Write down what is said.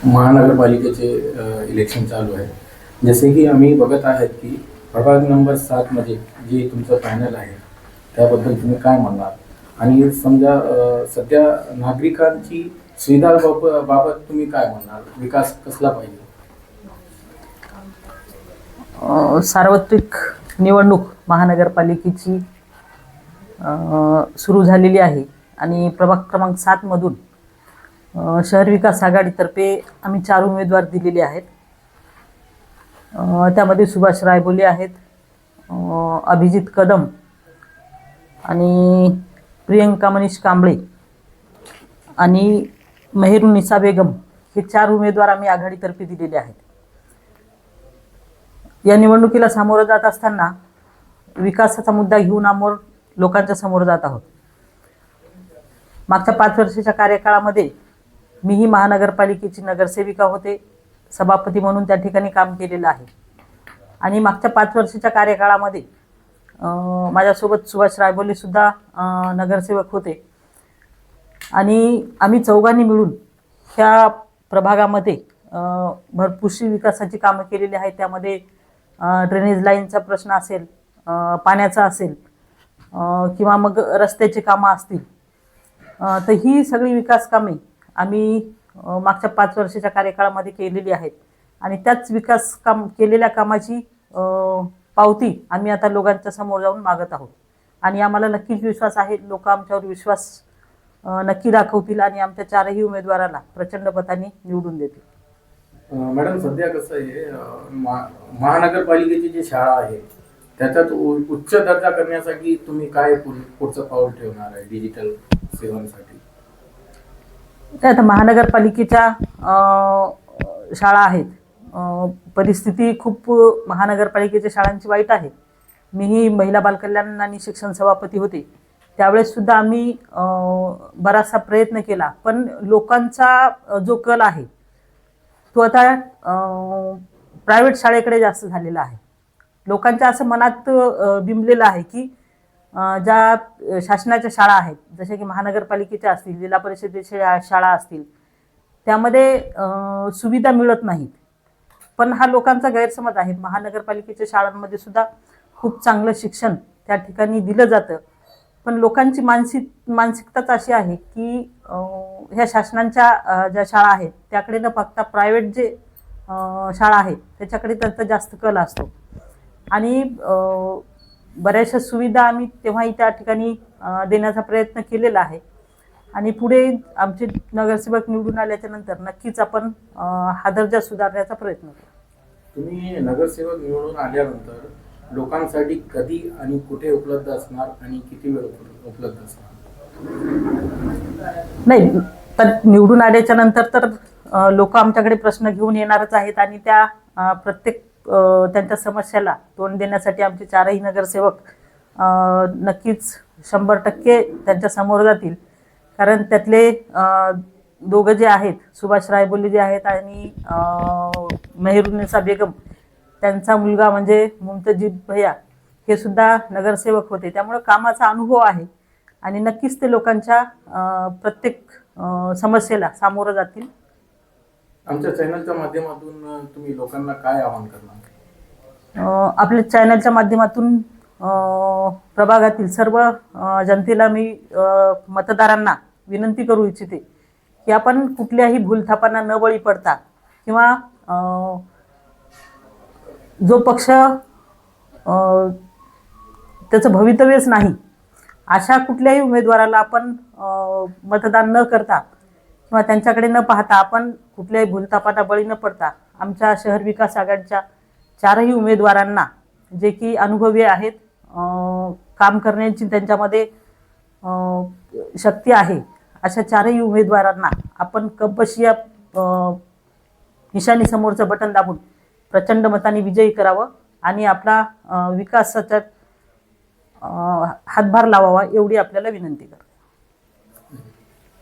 महानगरपालिकेचे इलेक्शन चालू आहे. जसे की आम्ही बघत आहेत की प्रभाग नंबर 7 मध्ये जे तुमचं पॅनल आहे त्याबद्दल तुम्ही काय म्हणणार? आणि समजा सध्या नागरिकांची सुविधा बाबत तुम्ही काय म्हणणार? विकास कसला पाहिजे? सार्वत्रिक निवडणूक महानगरपालिकेची सुरू झालेली आहे आणि प्रभाग क्रमांक 7 मधून शहर विकास आघाडीतर्फे आम्ही 4 उमेदवार दिलेले आहेत. त्यामध्ये सुभाष रायबोले आहेत, अभिजित कदम आणि प्रियंका मनीष कांबळे आणि मेहरुन्निसा बेगम हे 4 उमेदवार आम्ही आघाडीतर्फे दिलेले आहेत. या निवडणुकीला सामोरं जात असताना विकासाचा मुद्दा घेऊन आम्ही लोकांच्या समोर जात आहोत. मागच्या 5 वर्षाच्या कार्यकाळामध्ये मीही महानगरपालिकेची नगरसेविका होते, सभापती म्हणून त्या ठिकाणी काम केलेलं आहे. आणि मागच्या 5 वर्षाच्या कार्यकाळामध्ये माझ्यासोबत सुभाष रायबोले सुद्धा नगरसेवक होते आणि आम्ही चौघांनी मिळून ह्या प्रभागामध्ये भरपूरशी विकासाची कामं केलेली आहेत. त्यामध्ये ड्रेनेज लाईनचा प्रश्न असेल, पाण्याचा असेल किंवा मग रस्त्याची कामं असतील, तर ही सगळी विकास कामे आम्ही मागच्या 5 वर्षाच्या कार्यकाळामध्ये केलेली आहेत. आणि त्याच विकास केलेल्या कामाची पावती आम्ही आता लोकांच्या समोर जाऊन मागत आहोत. आणि आम्हाला नक्कीच विश्वास आहे, लोक आमच्यावर विश्वास नक्की दाखवतील आणि आमच्या 4ही उमेदवाराला प्रचंड मताने निवडून देतील. मॅडम, सध्या कसं आहे, महानगरपालिकेची जी शाळा आहे त्याच्यात उच्च दर्जा करण्यासाठी तुम्ही काय पुढचं पाऊल ठेवणार आहे डिजिटल सेवांसाठी? आता महानगरपालिकेच्या शाळा आहेत, परिस्थिती खूप महानगरपालिकेच्या शाळांची वाईट आहे. मीही महिला बालकल्याण आणि शिक्षण सभापती होते, त्यावेळेस सुद्धा आम्ही बराचसा प्रयत्न केला, पण लोकांचा जो कल आहे तो आता प्रायव्हेट शाळेकडे जास्त झालेला आहे. लोकांच्या असं मनात बिंबलेलं आहे की ज्या शासनाच्या शाळा आहेत, जसे की महानगरपालिकेच्या असतील, जिल्हा परिषदेच्या शाळा असतील, त्यामध्ये सुविधा मिळत नाहीत. पण हा लोकांचा गैरसमज आहे. महानगरपालिकेच्या शाळांमध्ये सुद्धा खूप चांगलं शिक्षण त्या ठिकाणी दिलं जातं, पण लोकांची मानसिकताच अशी आहे की ह्या शासनाच्या ज्या शाळा आहेत त्याकडे न बघता प्रायव्हेट जे शाळा आहेत त्याच्याकडे त्यांचा जास्त कल असतो. आणि बऱ्याचशा सुविधा आम्ही तेव्हाही त्या ठिकाणी देण्याचा प्रयत्न केलेला आहे. आणि पुढे आमचे नगरसेवक निवडून आल्याच्या नंतर नक्कीच आपण हा दर्जा सुधारण्याचा प्रयत्न करू. तुम्ही नगरसेवक निवडून आल्यानंतर लोकांसाठी कधी आणि कुठे उपलब्ध असणार आणि किती वेळ उपलब्ध असणार? नाही, तर निवडून आल्याच्या नंतर तर लोक आमच्याकडे प्रश्न घेऊन येणारच आहेत आणि त्या प्रत्येक त्यांच्या समस्याला तोंड देण्यासाठी आमचे 4ही नगरसेवक नक्कीच 100% त्यांच्या समोर जातील. कारण त्यातले दोघं जे आहेत, सुभाष रायबोले जे आहेत आणि मेहरुन्निसा बेगम, त्यांचा मुलगा म्हणजे मुमतजीब भैया हे सुद्धा नगरसेवक होते. त्यामुळे कामाचा अनुभव आहे आणि नक्कीच ते लोकांच्या प्रत्येक समस्येला सामोरं जातील. आमच्या चॅनलच्या माध्यमातून तुम्ही लोकांना काय आवाहन करणार? आपल्या चॅनलच्या माध्यमातून प्रभागातील सर्व जनतेला मी मतदारांना विनंती करू इच्छिते की आपण कुठल्याही भूलथापांना न बळी पडता किंवा जो पक्ष त्याचं भवितव्यच नाही अशा कुठल्याही उमेदवाराला आपण मतदान न करता किंवा त्यांच्याकडे न पाहता आपण कुठल्याही भूलथापांना बळी न पडता आमच्या शहर विकास आघाडीच्या 4ही उमेदवारांना, जे की अनुभवी आहेत, काम करण्याची त्यांच्यामध्ये शक्ती आहे, अशा 4ही उमेदवारांना आपण कंपशीया निशाणी समोरचं बटन दाबून प्रचंड मताने विजयी करावं आणि आपला विकासाचा हातभार लावावा एवढी आपल्याला विनंती करतो.